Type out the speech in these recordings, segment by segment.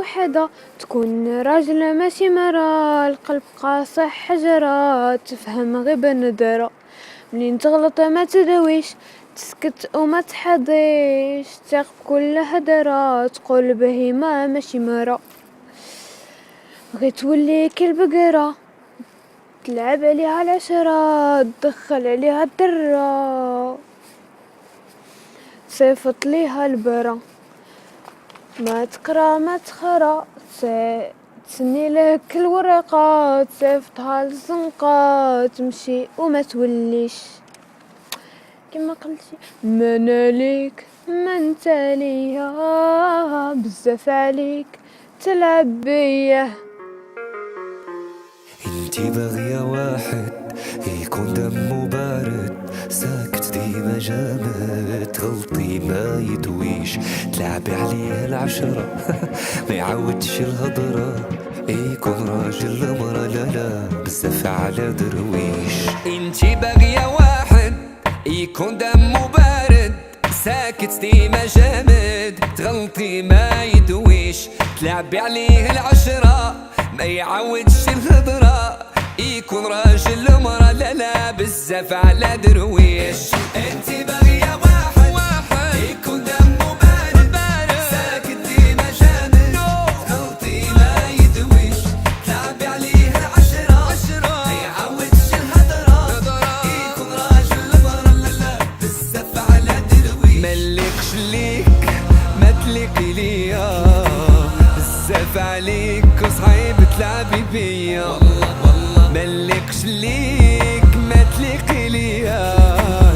وحدة، تكون راجل ماشي مرا، القلب قاصح حجرة، تفهم غير بندرة، منين تغلط ما تدويش، تسكت وما تحضيش، تثق كل هدرة، تقول بهيمة ماشي مرا، غي تولي كالبقرة، تلعب عليها العشرة، تدخل عليها الدرة، صيفط ليها البرة، ما تقرا ما تخرا، تسني لك الورقة، تصيفطها للزنقة، تمشي وما توليش كما قلتي، ما انا ليك ما انت ليا، بزاف عليك تلعب بيا. انتي باغية واحد يكون دمه بارد، ساكت ديما جامد، تغلطي ما يدويش، تلعبي عليه العشرة ما يعودش الهضرة، يكون راجل مرة لا لا بزاف على درويش. انتي باغية واحد يكون دمه بارد، ساكت ديما جامد، تغلطي ما يدويش، تلعبي عليه العشرة ما يعودش الهضرة، يكون راجل مرة لا لا بزاف على درويش. انتي باغية واحد يكون دمه بارد، ساكت ديما جامد، تغلطي ما يدويش، تلعبي عليه العشرة ما يعودش الهضرة، يكون راجل مرة لا لا بزاف على درويش. ملكش ليك ما تليقي ليا، بزاف عليك وصعيب تلعبي بيا، ملكش ليك ما تليقي ليا،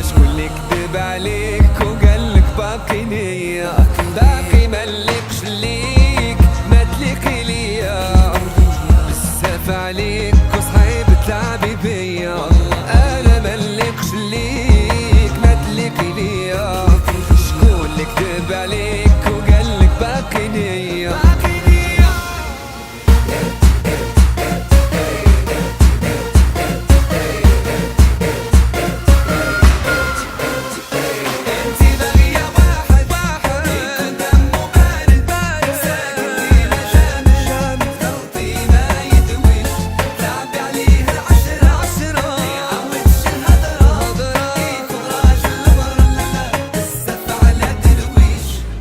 شكون اللي كذب عليك وقالك باقي ليا، باقي ملكش ليك ما تليقي ليا، بزاف عليك وصعيب تلعبي بيا، انا ملكش ليك ما تليقي ليا، شكون اللي كذب عليك وقالك باقي ليا.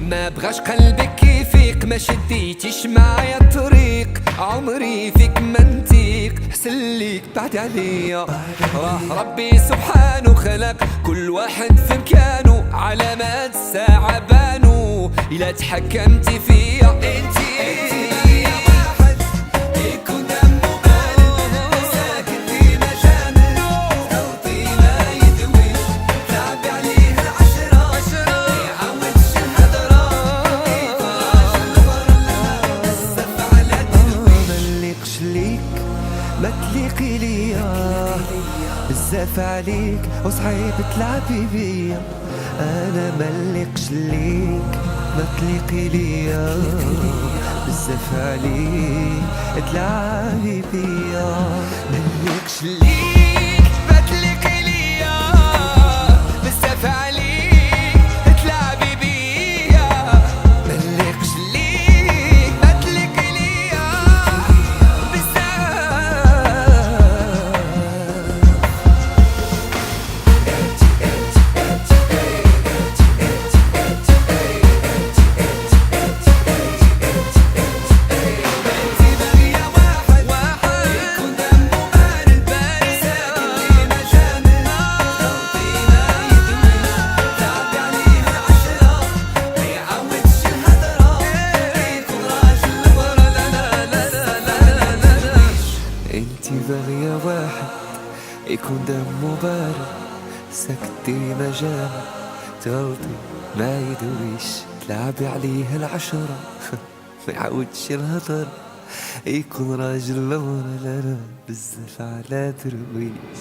ما بغاش قلبك يفيق، ما شديتيش معايا الطريق، عمري فيك منطيق، حسن ليك بعد عليا، راه ربي سبحانه خلق كل واحد في مكانه، علامات الساعة بانو إلا تحكمتي فيا. انتي ما تليقي ليا، بزاف عليك وصعيب تلعبي بيا، انا ملقش ليك ما تليقي ليا، بزاف عليك تلعبي بيا، ملقش ليك ما تليقي ليا، بزاف عليك تلعبي بيا، ملقش ليك ما تليقي ليا، انتي باغية واحد يكون دمه بارد، ساكت ديما جامد، تغلطي ما يدويش، تلعبي عليه العشرة ما يعودش الهضر، يكون راجل مرة لا لا بزاف على درويش.